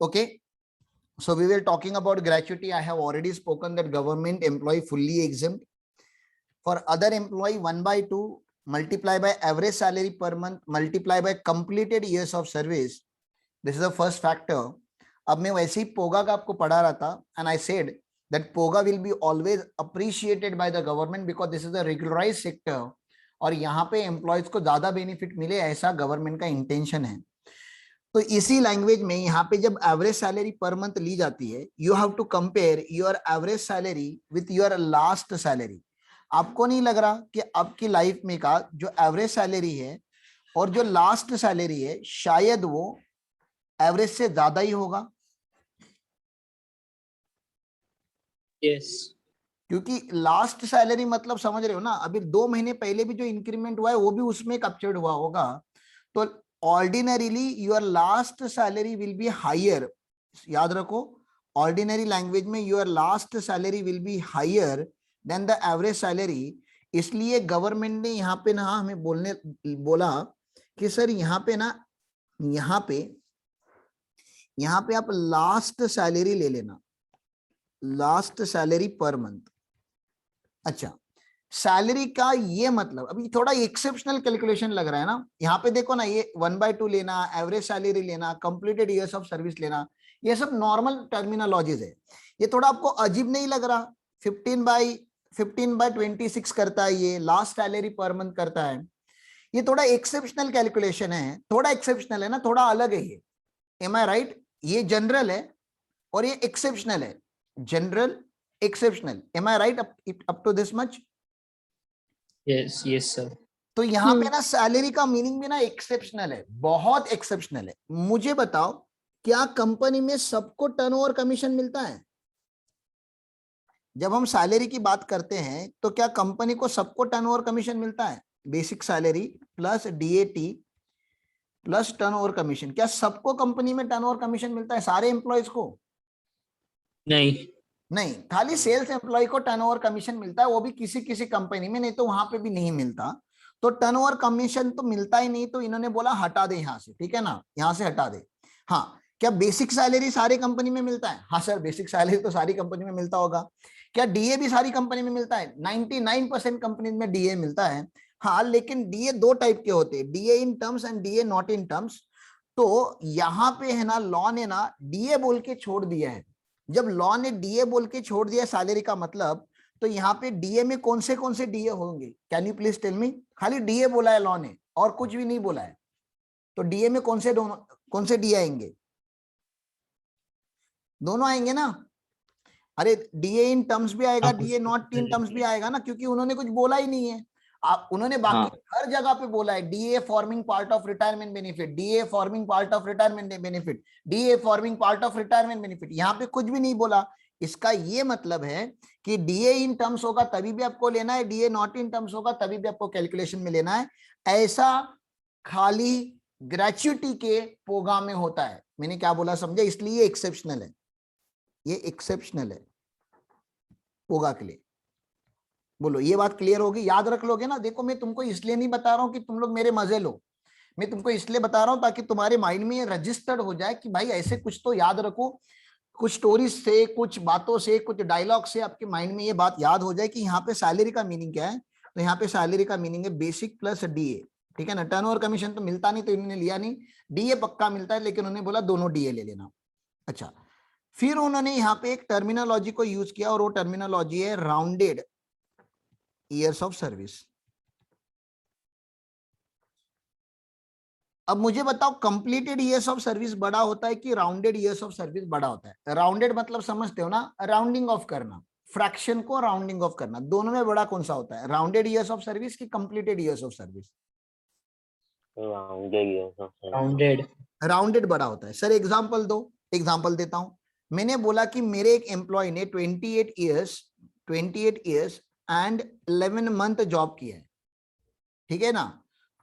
Okay, so we were talking about gratuity. I have already spoken that government employee fully exempt. For other employee, 1/2 multiply by average salary per month multiply by completed years of service. This is the first factor. अब मैं वैसे ही पोगा का आपको पढ़ा रहा था, and I said that पोगा will be always appreciated by the government because this is a regularized sector और यहाँ पे एम्प्लॉयज को ज्यादा बेनिफिट मिले ऐसा गवर्नमेंट का इंटेंशन है. तो इसी लैंग्वेज में यहाँ पे जब एवरेज सैलरी पर मंथ ली जाती है, you have to compare your average salary with your last salary. आपको नहीं लग रहा कि आपकी लाइफ में का जो एवरेज सैलरी है और जो लास्ट सैलरी है शायद वो एवरेज से ज्यादा ही होगा? यस. क्योंकि लास्ट सैलरी मतलब समझ रहे हो ना, अभी 2 महीने पहले भी जो इंक्रीमेंट हुआ है वो भी उसमें कैप्चर्ड हुआ होगा. तो ordinarily your last salary will be higher. याद रखो, ऑर्डिनरी लैंग्वेज में your last salary will be higher than the average salary. इसलिए गवर्नमेंट ने यहाँ पे ना हमें बोला कि सर यहाँ पे ना यहाँ पे आप लास्ट सैलरी ले लेना, लास्ट सैलरी पर मंथ. अच्छा, सैलरी का ये मतलब अभी थोड़ा एक्सेप्शनल कैलकुलेशन लग रहा है ना. यहाँ पे देखो ना, ये 1/2 लेना, एवरेज सैलरी लेना, कंप्लीटेड इयर्स ऑफ सर्विस लेना, ये सब नॉर्मल टर्मिनोलॉजीज है. ये थोड़ा आपको अजीब नहीं लग रहा? 15/26 करता है, ये लास्ट सैलरी पर मंथ करता है. ये थोड़ा एक्सेप्शनल कैलकुलेशन है, थोड़ा एक्सेप्शनल है ना, थोड़ा अलग है ये. Am I right? ये जनरल है और ये एक्सेप्शनल है. General, exceptional. Am I right up to this much? Yes yes sir. तो यहाँ पे ना सैलरी का मीनिंग भी ना एक्सेप्शनल है, बहुत एक्सेप्शनल है. मुझे बताओ, क्या कंपनी में सबको टर्नओवर कमीशन मिलता है? जब हम सैलरी की बात करते हैं तो क्या कंपनी को सबको टर्नओवर कमीशन मिलता है? Basic salary plus DAT plus turnover commission. क्या सबको कंपनी में टर्नओवर कमीशन मिलता है, सारे एम्प्लॉयज को? नहीं नहीं, खाली सेल्स एम्प्लॉय को टर्नओवर कमीशन मिलता है, वो भी किसी किसी कंपनी में, नहीं तो वहां पे भी नहीं मिलता. तो टर्नओवर कमीशन तो मिलता ही नहीं, तो इन्होंने बोला हटा दे यहाँ से. ठीक है ना, यहाँ से हटा दे. हाँ, क्या बेसिक सैलरी सारी कंपनी में मिलता है? हाँ सर, बेसिक सैलरी तो सारी कंपनी में मिलता होगा. क्या डीए भी सारी कंपनी में मिलता है? 99% कंपनी में डीए मिलता है. हाँ, लेकिन डीए 2 टाइप के होते हैं, DA in terms and DA not in terms. तो यहाँ पे है ना, लॉ ने ना डीए बोल के छोड़ दिया है. जब लॉ ने डीए बोल के छोड़ दिया सैलरी का मतलब, तो यहाँ पे डीए में कौन से डीए होंगे? Can you please tell me? खाली डीए बोला है लॉ ने और कुछ भी नहीं बोला है. तो डीए में कौन से डीए आएंगे? दोनों आएंगे ना. अरे डीए इन टर्म्स भी आएगा, डीए नॉट इन टर्म्स भी आएगा ना, क्योंकि उन्होंने कुछ बोला ही नहीं है. उन्होंने बाकी हर जगह पे बोला है DA forming part of retirement benefit, DA forming part of retirement benefit, DA forming part of retirement benefit. यहाँ पे कुछ भी नहीं बोला. इसका ये मतलब है कि डीए इन टर्म्स होगा तभी भी आपको लेना है, डीए नॉट इन टर्म्स होगा तभी भी आपको कैलकुलेशन में लेना है. ऐसा खाली ग्रेच्युटी के पोगा में होता है. मैंने क्या बोला समझे? इसलिए एक्सेप्शनल है, ये एक्सेप्शनल है पोगा के लिए. बोलो, ये बात क्लियर होगी? याद रख लोगे ना? देखो, मैं तुमको इसलिए नहीं बता रहा हूं कि तुम लोग मेरे मजे लो, मैं तुमको इसलिए बता रहा हूं ताकि तुम्हारे माइंड में ये रजिस्टर्ड हो जाए कि भाई ऐसे कुछ तो याद रखो. कुछ स्टोरीज से, कुछ बातों से, कुछ डायलॉग से आपके माइंड में ये बात याद हो जाए कि यहाँ पे सैलरी का मीनिंग क्या है. तो यहाँ पे सैलरी का मीनिंग है बेसिक प्लस डीए. ठीक है ना. टर्नओवर कमीशन तो मिलता नहीं तो इन्होंने लिया नहीं, डीए पक्का मिलता है, लेकिन उन्होंने बोला दोनों डीए ले लेना. अच्छा, फिर उन्होंने यहाँ पे एक टर्मिनोलॉजी को यूज किया और वो टर्मिनोलॉजी है राउंडेड ईयर्स ऑफ सर्विस. अब मुझे बताओ, कंप्लीटेड ईयर्स ऑफ सर्विस बड़ा होता है कि राउंडेड ईयर्स ऑफ सर्विस बड़ा होता है? राउंडेड मतलब समझते हो ना, राउंडिंग ऑफ करना, फ्रैक्शन को राउंडिंग ऑफ करना. दोनों में बड़ा कौन सा होता है, राउंडेड ईयर्स ऑफ सर्विस की completed years of service? Rounded. Rounded बड़ा होता है. सर एग्जांपल दो. एग्जांपल देता हूं. मैंने बोला कि मेरे एक एम्प्लॉय ने 28 ईयर्स एंड 11 मंथ जॉब किया है. ठीक है ना.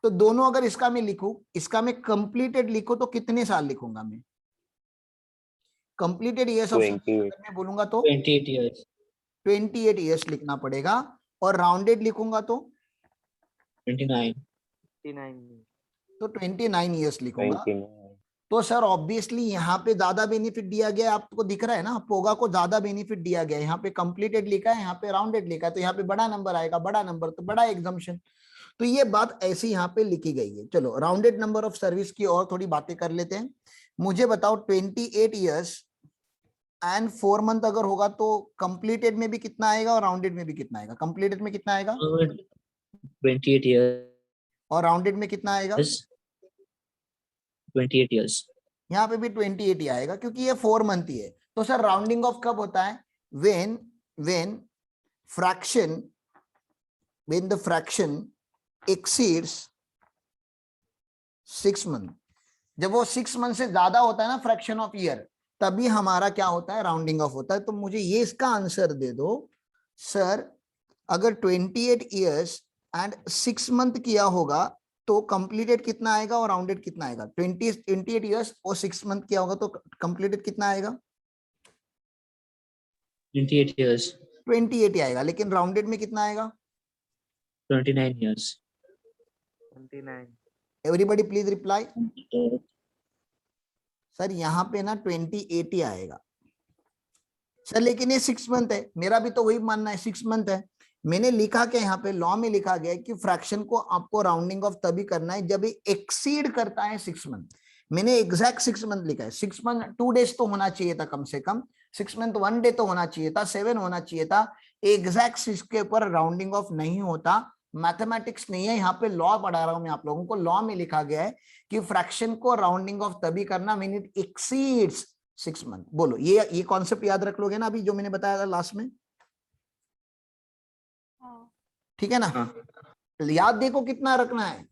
तो दोनों अगर इसका मैं लिखूं, इसका मैं कंप्लीटेड लिखूं तो कितने साल लिखूंगा मैं? कंप्लीटेड ईयर्स ऑफ सर्विस मैं बोलूंगा तो 28 इयर्स. 28 ईयर्स लिखना पड़ेगा. और राउंडेड लिखूंगा तो 29. तो 29 ईयर्स लिखूंगा। 29। तो सर ऑब्वियसली यहाँ पे ज्यादा बेनिफिट दिया गया है, आपको दिख रहा है ना, पोगा को ज्यादा बेनिफिट दिया गया है। यहाँ पे कंप्लीटेड लिखा है, यहाँ पे राउंडेड लिखा है, तो यहाँ पे बड़ा नंबर आएगा, बड़ा नंबर तो बड़ा एग्जाम्पशन। तो ये बात ऐसी यहाँ पे लिखी गई है। चलो राउंडेड नंबर ऑफ सर्विस की और थोड़ी बातें कर लेते हैं। मुझे बताओ 28 ईयर्स एंड 4 मंथ अगर होगा तो कंप्लीटेड में भी कितना आएगा और राउंडेड में भी कितना आएगा? कंप्लीटेड में कितना आएगा 28 years. और राउंडेड में कितना आएगा? 28 years. यहाँ पे भी 28 ही आएगा क्योंकि ये 4 मंथ ही है। तो सर राउंडिंग ऑफ कब होता है? when the fraction exceeds 6 month, जब वो 6 मंथ से ज्यादा होता है ना फ्रैक्शन ऑफ ईयर, तभी हमारा क्या होता है? राउंडिंग ऑफ होता है। तो मुझे ये इसका आंसर दे दो सर, अगर 28 ईयर्स एंड 6 मंथ किया होगा तो कंप्लीटेड कितना आएगा और राउंडेड कितना आएगा? 28 ईयर्स और 6 मंथ किया होगा तो कंप्लीटेड कितना आएगा? 28 years. 28 ही आएगा। लेकिन राउंडेड में कितना आएगा? 29 years. 29। Everybody please reply. Sir यहाँ पे ना 28 ही आएगा सर, लेकिन ये 6 मंथ है। मेरा भी तो वही मानना है, 6 मंथ है। मैंने लिखा कि यहाँ पे लॉ में लिखा गया है कि फ्रैक्शन को आपको राउंडिंग ऑफ तभी करना है जब ये एक्सीड करता है 6 मंथ। मैंने एग्जैक्ट 6 मंथ लिखा है। 6 मंथ 2 डेज तो होना चाहिए था कम से कम, 6 मंथ 1 डे तो होना चाहिए था, 7 होना चाहिए था। एग्जैक्ट 6 के ऊपर राउंडिंग ऑफ नहीं होता। मैथमेटिक्स नहीं है, यहाँ पे लॉ पढ़ा रहा हूं मैं आप लोगों को। लॉ में लिखा गया है कि फ्रैक्शन को राउंडिंग ऑफ तभी करना व्हेन इट एक्सीड्स 6 मंथ। बोलो ये कॉन्सेप्ट याद रख लोगे ना अभी जो मैंने बताया था लास्ट में? ठीक है ना? याद देखो कितना रखना है।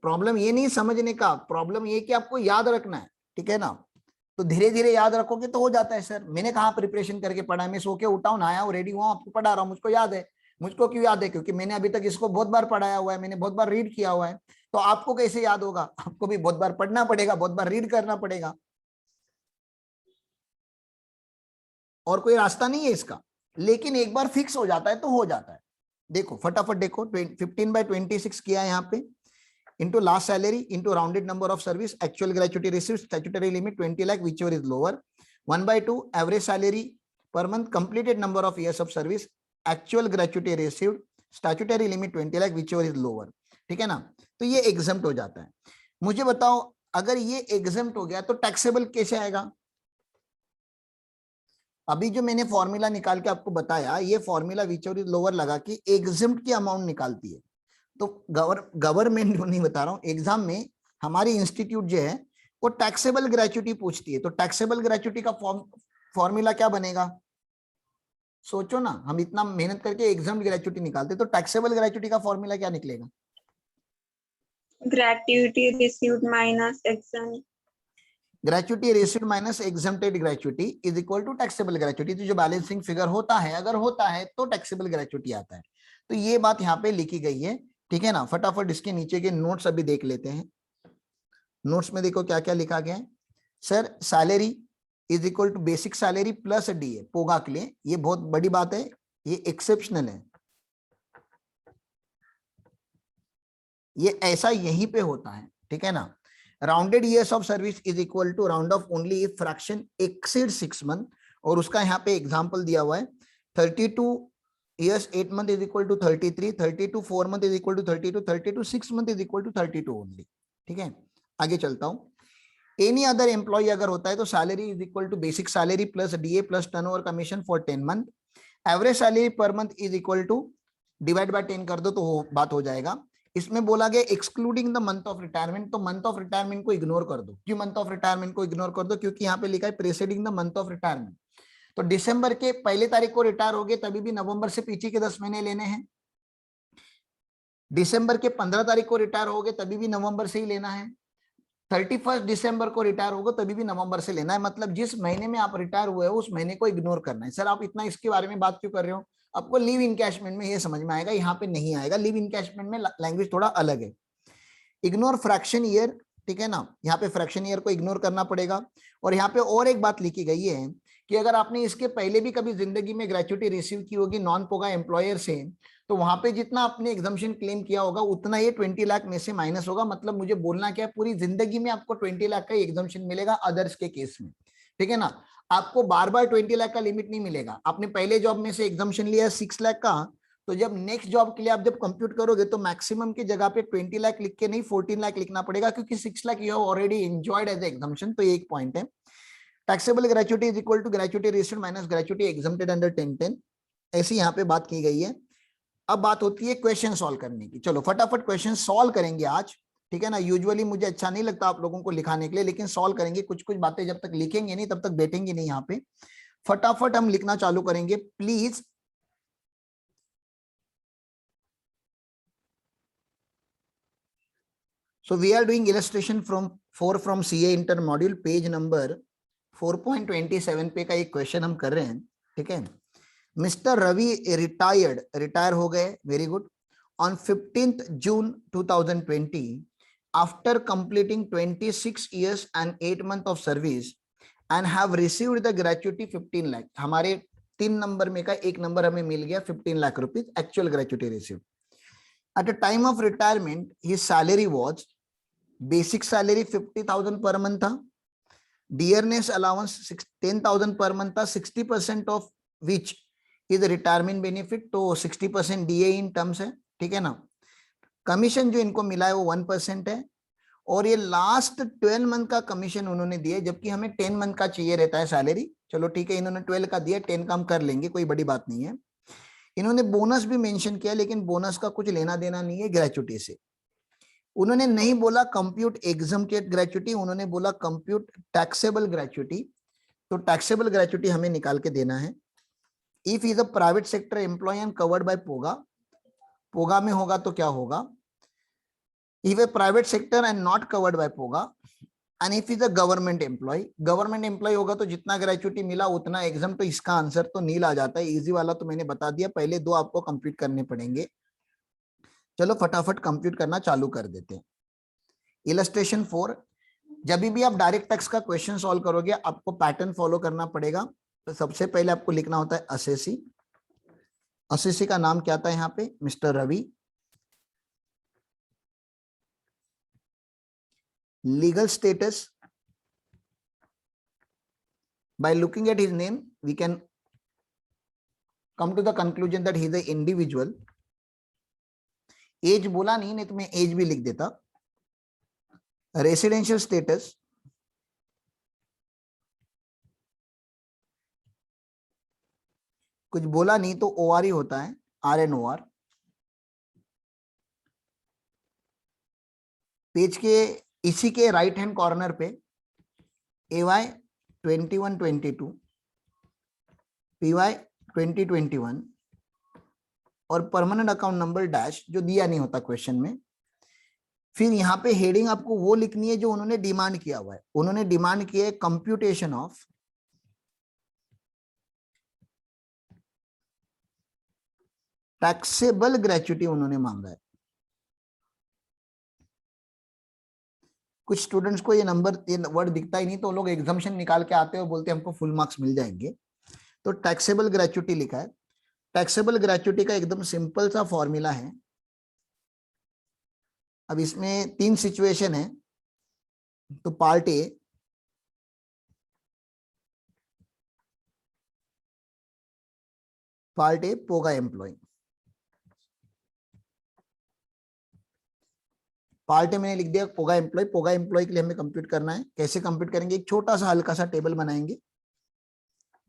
प्रॉब्लम ये नहीं समझने का, प्रॉब्लम ये कि आपको याद रखना है। ठीक है ना? तो धीरे धीरे याद रखोगे तो हो जाता है। सर मैंने कहा प्रिपरेशन करके पढ़ा है, मैं सो के उठा हूं, नहाया हूं, रेडी हुआ, आपको पढ़ा रहा हूं, मुझको याद है। मुझको क्यों याद है? क्योंकि मैंने अभी तक इसको बहुत बार पढ़ाया हुआ है, मैंने बहुत बार रीड किया हुआ है। तो आपको कैसे याद होगा? आपको भी बहुत बार पढ़ना पड़ेगा, बहुत बार रीड करना पड़ेगा, और कोई रास्ता नहीं है इसका। लेकिन एक बार फिक्स हो जाता है तो हो जाता है। देखो फटाफट देखो, 15/26 किया है यहाँ पे, into last salary into rounded number of service, actual gratuity received, statutory limit 20 lakh whichever is lower, 1/2 average salary per month, completed number of years of service, actual gratuity received, statutory limit 20 lakh whichever is lower। ठीक है ना? तो ये exempt हो जाता है। मुझे बताओ अगर ये एग्जम्प्ट हो गया तो टैक्सेबल कैसे आएगा? अभी जो मैंने फॉर्मूला निकाल के आपको बताया, ये फॉर्मूला whichever is lower लगा के एग्जम्प्ट की अमाउंट निकालती है। तो गवर्नमेंट नहीं बता रहा हूं, एग्जाम में हमारी इंस्टीट्यूट जो है वो टैक्सेबल ग्रेच्युटी पूछती है। तो टैक्सेबल ग्रेच्युटी का फॉर्मूला क्या बनेगा? सोचो ना, हम इतना मेहनत करके एग्जाम ग्रेच्युटी निकालते, तो टैक्सेबल ग्रेच्युटी का फॉर्मूला क्या निकलेगा? Gratuity received minus exam, gratuity received minus exempted gratuity is equal to taxable gratuity. तो जो बैलेंसिंग फिगर होता है, अगर होता है तो टैक्सेबल ग्रेच्युटी आता है। तो ये बात यहाँ पे लिखी गई है। ठीक है ना? फटाफट इसके नीचे के नोट्स अभी देख लेते हैं। नोट्स में देखो क्या क्या लिखा गया है। Sir salary is equal to basic salary plus DA POGA के लिए। ये बहुत बड़ी बात है, ये एक्सेप्शनल है, ये ऐसा यहीं पे होता है। ठीक है ना? Rounded years of service is equal to round off only if fraction exceed 6 month, और उसका यहाँ पे एग्जांपल दिया हुआ है 32 years 8 month is equal to 33, 32 4 month is equal to 32, 32 6 month is equal to 32 only। ठीक है, आगे चलता हूं। एनी अदर एम्प्लॉय अगर होता है तो salary is equal to basic salary plus DA plus turnover commission for 10 month. Average salary per month is equal to divide by 10 कर दो तो बात हो जाएगा। इसमें बोला गया excluding the month of retirement, तो मंथ ऑफ रिटायरमेंट को इग्नोर कर दो। क्यों मंथ ऑफ रिटायरमेंट को इग्नोर कर दो? क्योंकि यहाँ पे लिखा है presiding the month of retirement. तो दिसंबर के 1 तारीख को रिटायर हो गए तभी भी नवंबर से पीछे के 10 महीने लेने हैं। दिसंबर के 15 तारीख को रिटायर हो गए तभी भी नवंबर से ही लेना है। 31 दिसंबर को रिटायर होगा तभी भी नवंबर से लेना है। मतलब जिस महीने में आप रिटायर हुए हो उस महीने को इग्नोर करना है। सर आप इतना इसके बारे में बात क्यों कर रहे हो? आपको लीव इनकैशमेंट में ये समझ में आएगा, यहाँ पे नहीं आएगा। लीव इनकैशमेंट में लैंग्वेज थोड़ा अलग है। इग्नोर फ्रैक्शन ईयर, ठीक है ना? यहाँ पे फ्रैक्शन ईयर को इग्नोर करना पड़ेगा। और यहाँ पे और एक बात लिखी गई है कि अगर आपने इसके पहले भी कभी जिंदगी में ग्रेचुटी रिसीव की होगी नॉन पोगा एम्प्लॉयर से, तो वहां पे जितना आपने एग्जम्पशन क्लेम किया होगा उतना ये 20 लाख में से माइनस होगा। मतलब मुझे बोलना क्या है, पूरी जिंदगी में आपको 20 लाख का एग्जम्पशन मिलेगा अदर्स के केस में, ठीक है ना। आपको बार बार 20 लाख का लिमिट नहीं मिलेगा। आपने पहले जॉब में से एग्जम्पशन लिया 6 लाख का, तो जब नेक्स्ट जॉब के लिए आप जब कंप्यूट करोगे तो मैक्सिमम की जगह पे 20 लाख लिख के नहीं 14 लाख लिखना पड़ेगा, क्योंकि 6 lakh you have already enjoyed as exemption. तो ये एक पॉइंट है। Taxable gratuity is equal to gratuity received minus gratuity exempted under 1010, ऐसी यहाँ पे बात की गई है। अब बात होती है क्वेश्चन सॉल्व करने की। चलो फटाफट क्वेश्चन सॉल्व करेंगे आज, ठीक है ना। यूजुअली मुझे अच्छा नहीं लगता आप लोगों को लिखाने के लिए, लेकिन सॉल्व करेंगे। कुछ कुछ बातें जब तक लिखेंगे नहीं तब तक बैठेंगे नहीं यहाँ पे। फटाफट हम लिखना चालू करेंगे please. So we are doing illustration from 4 from CA inter module page number 4.27 पे का एक क्वेश्चन हम कर रहे हैं, ठीक है। मिस्टर रवि रिटायर हो गए, very good, on 15th June 2020 after completing 26 years and 8 months of service and have received the gratuity 15 lakh। हमारे 3 नंबर में का एक नंबर हमें मिल गया 15 lakh rupees actual gratuity receive. At a time of retirement his salary was basic salary 50,000 per month था, dearness allowance 10,000 per month था, 60% of which is retirement benefit, तो 60% DA in terms है, ठीक है ना। कमीशन जो इनको मिला है वो 1% है, और ये लास्ट 12 मंथ का कमीशन उन्होंने दिया, जबकि हमें 10 मंथ का चाहिए रहता है सैलरी। चलो ठीक है, इन्होंने 12 का दिया, 10 का हम कर लेंगे, कोई बड़ी बात नहीं है। इन्होंने बोनस भी मेंशन किया, लेकिन बोनस का कुछ लेना देना नहीं है ग्रेचुटी से। उन्होंने नहीं बोला कंप्यूट एग्जम्प्टेड ग्रेचुटी, उन्होंने बोला कंप्यूट टैक्सेबल ग्रेचुटी। तो टैक्सेबल ग्रेचुटी हमें निकाल के देना है। If is a private sector employ and covered by POGA, POGA में होगा तो क्या होगा, if a private sector and not covered by POGA, and if is a government employ, government employ होगा तो जितना ग्रेचुटी मिला उतना एग्जाम, तो इसका आंसर तो नील आ जाता है। इजी वाला तो मैंने बता दिया, पहले दो आपको कंप्लीट करने पड़ेंगे। चलो फटाफट कंप्यूट करना चालू कर देते हैं। इलस्ट्रेशन 4, जब भी आप डायरेक्ट टैक्स का क्वेश्चन सॉल्व करोगे आपको पैटर्न फॉलो करना पड़ेगा। तो सबसे पहले आपको लिखना होता है असेसी। असेसी का नाम क्या था यहाँ पे, mister Ravi. Legal status, by looking at his name we can come to the conclusion that he is an individual। Age बोला नहीं तो मैं एज भी लिख देता। रेसिडेंशियल स्टेटस, कुछ बोला नहीं तो ओआर ही होता है, RNOR। पेज के इसी के राइट हैंड कॉर्नर पे AY 2122, PY 2021 और परमानेंट अकाउंट नंबर डैश, जो दिया नहीं होता क्वेश्चन में। फिर यहाँ पे हेडिंग आपको वो लिखनी है जो उन्होंने डिमांड किया हुआ है। उन्होंने डिमांड किया है कंप्यूटेशन ऑफ टैक्सेबल ग्रेचुटी, उन्होंने मांगा है। कुछ स्टूडेंट्स को ये नंबर, ये वर्ड दिखता ही नहीं, तो लोग एग्जाम्शन निकाल के आते हैं और बोलते हैं हमको फुल मार्क्स मिल जाएंगे। तो टैक्सेबल ग्रेचुटी लिखा है। टैक्सेबल ग्रेचुटी का एकदम सिंपल सा फॉर्मूला है। अब इसमें 3 सिचुएशन है। तो part A, POGA employ. Part A मैंने लिख दिया पोगा एम्प्लॉय। पोगा एम्प्लॉय के लिए हमें कंप्यूट करना है। कैसे कंप्यूट करेंगे, एक छोटा सा हल्का सा टेबल बनाएंगे,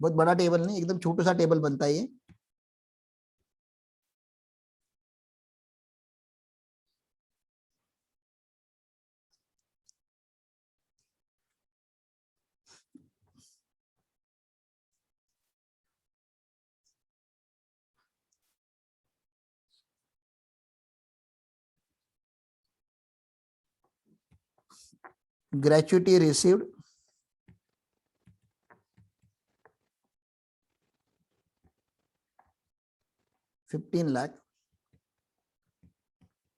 बहुत बड़ा टेबल नहीं, एकदम छोटा सा टेबल बनता है ये। gratuity received, $15 lakh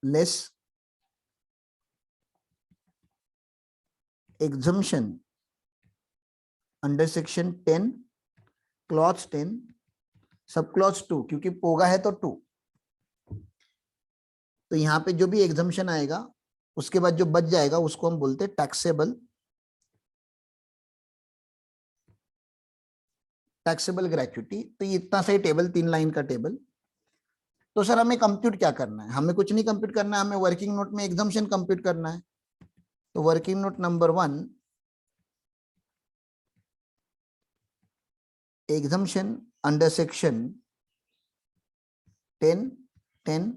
less exemption under section 10 clause 10, sub clause 2, क्योंकि पोगा है तो 2। तो यहाँ पे जो भी एग्जम्पशन आएगा उसके बाद जो बच जाएगा उसको हम बोलते हैं टैक्सेबल ग्रेच्युटी। तो ये इतना सही टेबल, 3 लाइन का टेबल। तो सर हमें कंप्यूट क्या करना है? हमें कुछ नहीं कंप्यूट करना है, हमें वर्किंग नोट में एग्जम्पशन कंप्यूट करना है। तो working note number 1, exemption under section 10, 10,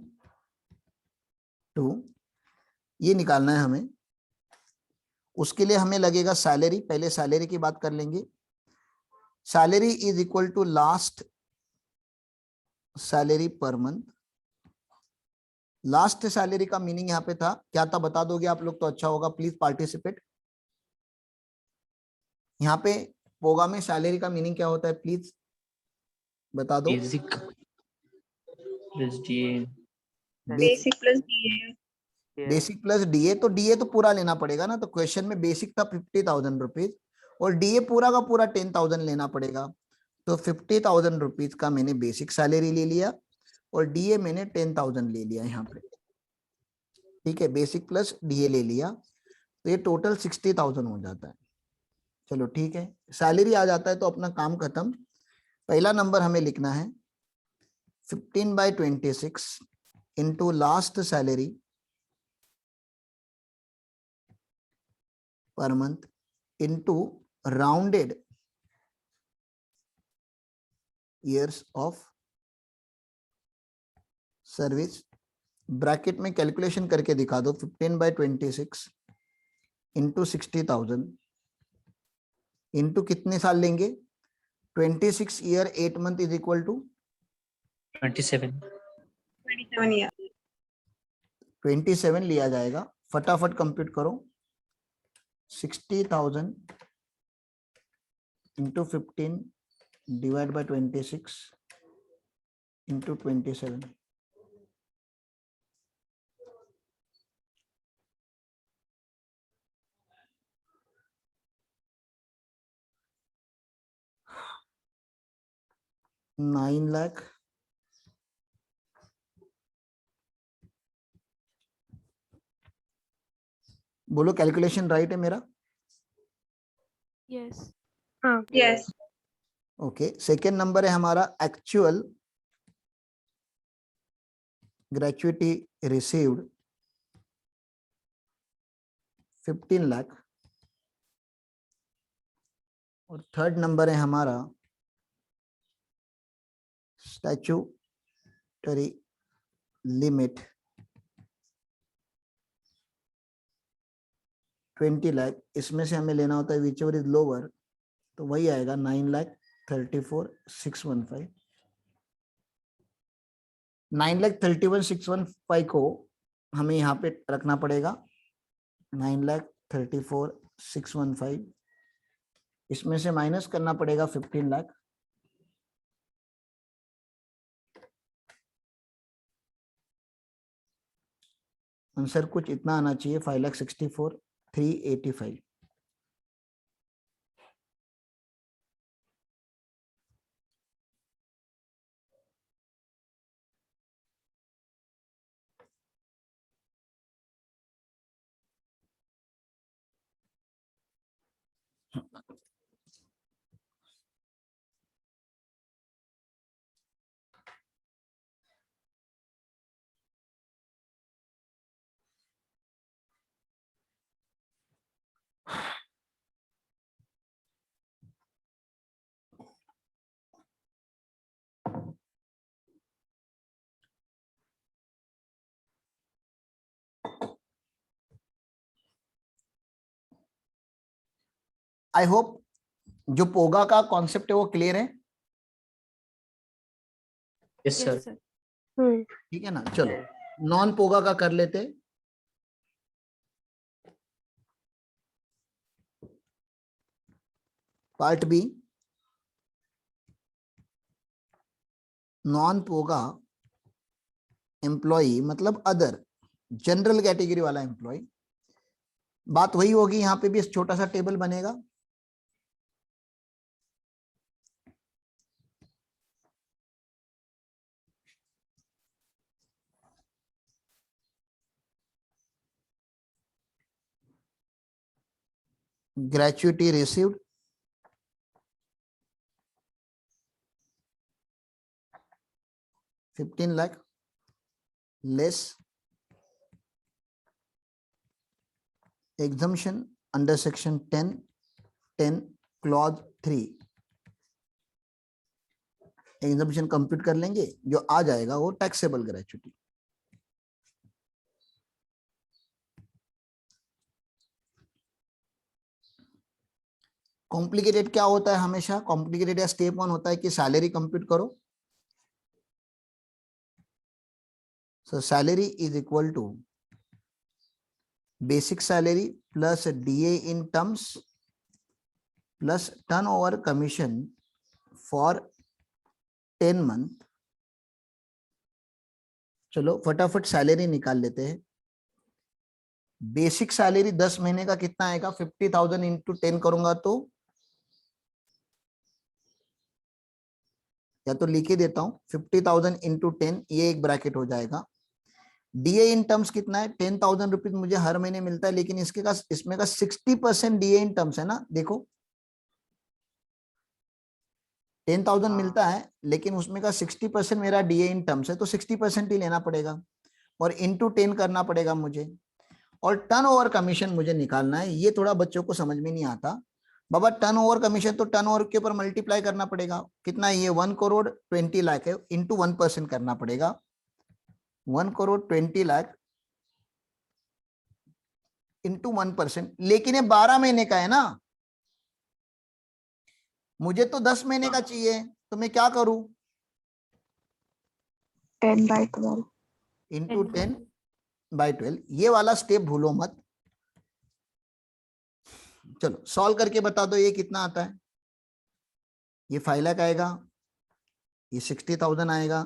2, ये निकालना है हमें। उसके लिए हमें लगेगा सैलरी। पहले सैलरी की बात कर लेंगे। Salary is equal to last salary per month. Last salary का मीनिंग यहाँ पे था, क्या था बता दोगे आप लोग तो अच्छा होगा, प्लीज पार्टिसिपेट। यहाँ पे पोगा में सैलरी का मीनिंग क्या होता है, प्लीज बता दो। Basic plus DA. Basic plus DA. Basic plus DA. तो डीए तो पूरा लेना पड़ेगा ना, तो क्वेश्चन में बेसिक था 50,000 रुपीज और डीए पूरा का पूरा 10,000 लेना पड़ेगा। तो 50,000 रुपीज का मैंने बेसिक सैलरी ले लिया और डीए मैंने 10,000 ले लिया यहाँ पे। ठीक है, बेसिक प्लस डीए ले लिया तो ये टोटल 60,000 हो जाता है। चलो ठीक है, सैलरी आ जाता है तो अपना काम खत्म। पहला नंबर हमें लिखना है 15/26 into last salary per month into rounded years of service। Bracket में कैलकुलेशन करके दिखा दो। 15/26 इंटू 60,000 इंटू कितने साल लेंगे? 26 year 8 month is equal to 27. 27 years. 27 लिया जाएगा। फटाफट कंप्यूट करो। 60,000 into 15 divide by 26 into 27। $9 lakh. बोलो कैलकुलेशन राइट है मेरा? Yes. Yes. Okay, second number है हमारा एक्चुअल ग्रेच्युटी रिसीव्ड 15 लाख। और थर्ड नंबर है हमारा स्टैट्यूटरी लिमिट 20 लाख। इसमें से हमें लेना होता है विच एवर इज लोअर, तो वही आएगा 9,34,615। 9,31,615 को हमें यहाँ पे रखना पड़ेगा। 9,34,615 इसमें से माइनस करना पड़ेगा 15 लाख। आंसर कुछ इतना आना चाहिए, 5,64,385। आई होप जो पोगा का कॉन्सेप्ट है वो क्लियर है। Yes, sir. Yes, sir. ठीक है ना, चलो नॉन पोगा का कर लेते। पार्ट बी, नॉन पोगा एम्प्लॉय मतलब अदर जनरल कैटेगरी वाला एम्प्लॉय। बात वही होगी, यहां पे भी छोटा सा टेबल बनेगा। gratuity received, $15 lakh less exemption under section 10 clause 3, exemption compute कर लेंगे, जो आ जाएगा वो टैक्सेबल ग्रेच्युटी। कॉम्प्लिकेटेड क्या होता है हमेशा, कॉम्प्लिकेटेड या स्टेप 1 होता है कि सैलरी कंप्यूट करो। So salary is equal to basic salary plus DA in terms plus turnover commission for 10 month. चलो फटाफट सैलरी निकाल लेते हैं। बेसिक सैलरी 10 महीने का कितना आएगा, 50,000 इंटू 10 करूंगा तो, या तो लिख ही देता हूं 50,000 इंटू 10, ये एक ब्रैकेट हो जाएगा। डीए इन टर्म्स कितना है, 10,000 रुपीज मुझे हर महीने मिलता है, लेकिन इसमें का 60% डीए इन टर्म्स है ना। देखो 10,000 मिलता है, लेकिन उसमें का 60% मेरा डीए इन टर्म्स है, तो 60% ही लेना पड़ेगा और इंटू 10 करना पड़ेगा मुझे। और टर्न ओवर कमीशन मुझे निकालना है। ये थोड़ा बच्चों को समझ में नहीं आता बाबा, टर्न ओवर कमीशन तो टर्न ओवर के ऊपर मल्टीप्लाई करना पड़ेगा। कितना है ये, 1 करोड़ 20 लाख है, इंटू 1% करना पड़ेगा। 1 करोड़ 20 लाख इंटू 1%, लेकिन ये 12 महीने का है ना, मुझे तो 10 महीने का चाहिए, तो मैं क्या करूं, 10/12 इंटू 10/12। ये वाला स्टेप भूलो मत। चलो सॉल्व करके बता दो ये कितना आता है। ये 5 लाख आएगा, ये 60,000 आएगा,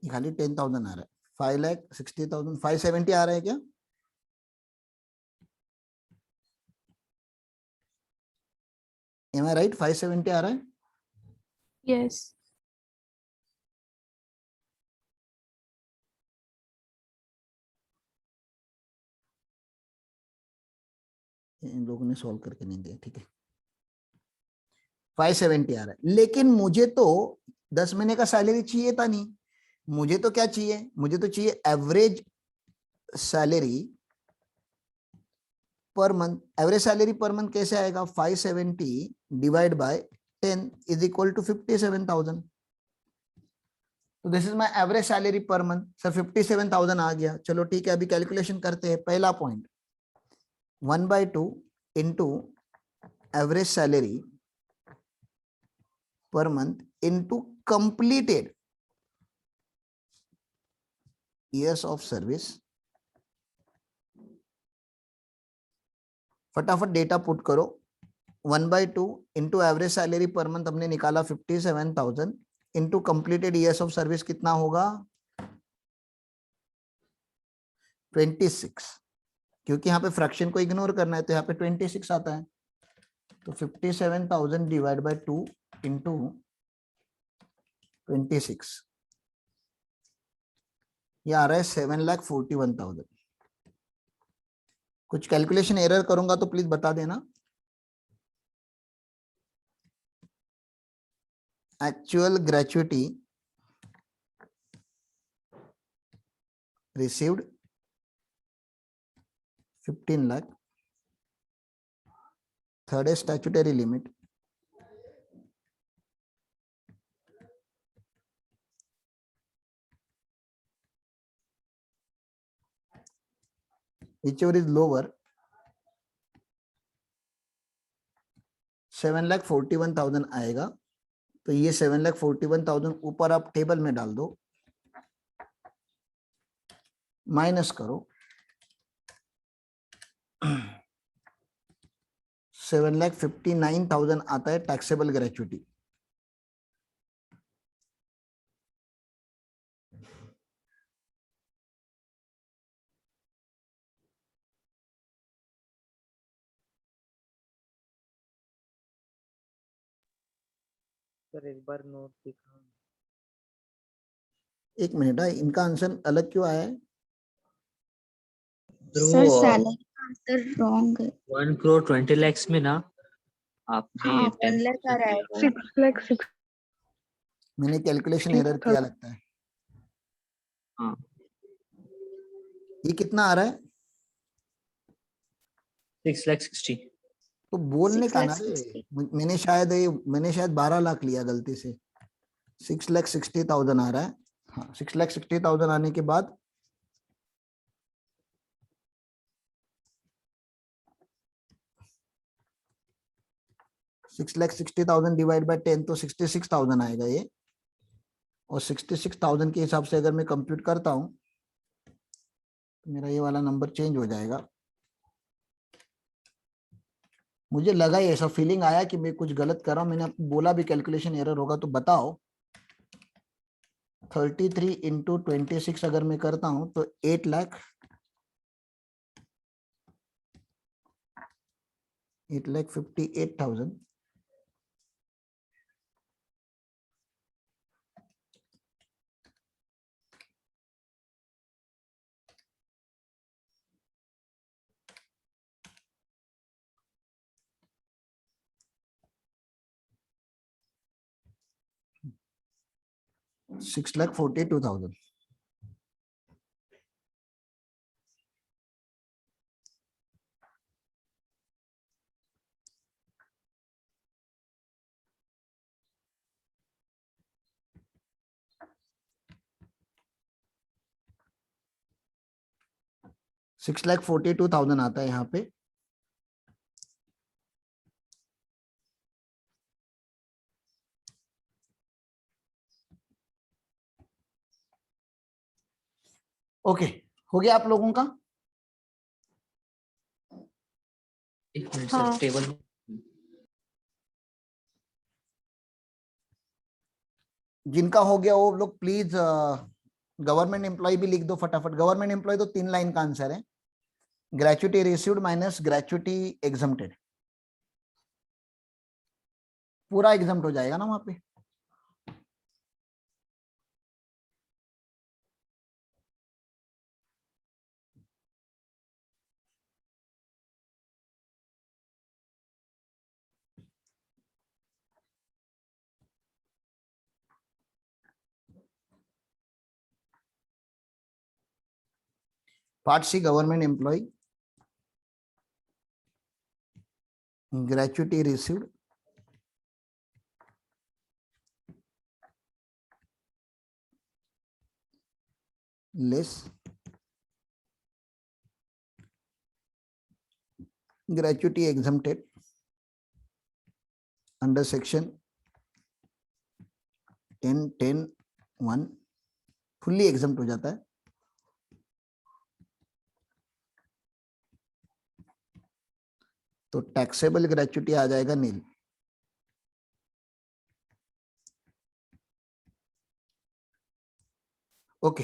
ये खाली 10,000 आ रहा है। 5 लाख 60,000, 570 आ रहा है क्या, एम आई राइट, 570 आ रहा है। Yes. इन लोगों ने सॉल्व करके नहीं दिया, ठीक है। 570 आ रहा है, लेकिन मुझे तो 10 महीने का सैलरी चाहिए था नहीं, मुझे तो क्या चाहिए, मुझे तो चाहिए average salary per month. Average salary per month कैसे आएगा, 570 divide by 10 is equal to 57,000। तो this is my average salary per month. Sir 57,000 आ गया, चलो ठीक है, अभी कैलकुलेशन करते हैं। पहला point 1/2 into average salary per month into completed years of service। फटाफट डेटा पुट करो। 1/2 into average salary per month हमने निकाला 57,000 into completed years of service कितना होगा, 26। क्योंकि यहाँ पे फ्रैक्शन को इग्नोर करना है तो यहाँ पे 26 आता है। तो 57,000 डिवाइड बाय 2 इंटू 26, ये आ रहा है 7,41,000। कुछ कैलकुलेशन एरर करूंगा तो प्लीज बता देना। Actual gratuity received 15 lakh, third है statutory limit, whichever is lower, 7,41,000 आएगा। तो ये 7,41,000 ऊपर आप टेबल में डाल दो, माइनस करो 7,59,000 आता है टैक्सेबल ग्रेच्युटी। सर एक बार नोट दिखा। एक मिनट, इनका आंसर अलग क्यों आया है? सर सैलरी का आंसर रॉन्ग है। 1 crore 20 lakhs में ना आपने हाँ 10 1 लाख आ रहा है वो। 6 lakh 60. मैंने कैलकुलेशन एरर किया लगता है। हाँ ये कितना आ रहा है? 6 lakh 60. तो बोलने 6 का लाख ना रे, 60. मैंने शायद 12 लाख लिया गलती से। 6,60,000 आ रहा है। हाँ 6,60,000 आने के बाद $6,60,000 डिवाइड बाय 10 तो 66,000 आएगा ये। और 66,000 के हिसाब से अगर मैं कंप्यूट करता हूं तो मेरा ये वाला नंबर चेंज हो जाएगा। मुझे लगा ही, ऐसा फीलिंग आया कि मैं कुछ गलत कर रहा हूं। मैंने आपको बोला भी कैलकुलेशन एरर होगा, तो बताओ। 33 इंटू 26 अगर मैं करता हूं तो 8,58,000। $6,42,000। $6,42,000 आता है यहाँ पे। ओके, हो गया आप लोगों का? एक मिनट हाँ. सर टेबल जिनका हो गया वो लोग प्लीज गवर्नमेंट एम्प्लॉय भी लिख दो फटाफट। गवर्नमेंट एम्प्लॉय तो 3 लाइन का आंसर है। Gratuity received minus gratuity exempted, पूरा एग्जम्प्ट हो जाएगा ना वहां पे। Part C government employ, gratuity received less gratuity exempted under section 10(10)(1) fully exempt हो जाता है। तो टैक्सेबल ग्रेच्युटी आ जाएगा नील। ओके,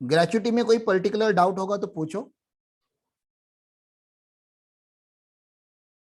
ग्रेच्युटी में कोई पर्टिकुलर डाउट होगा तो पूछो।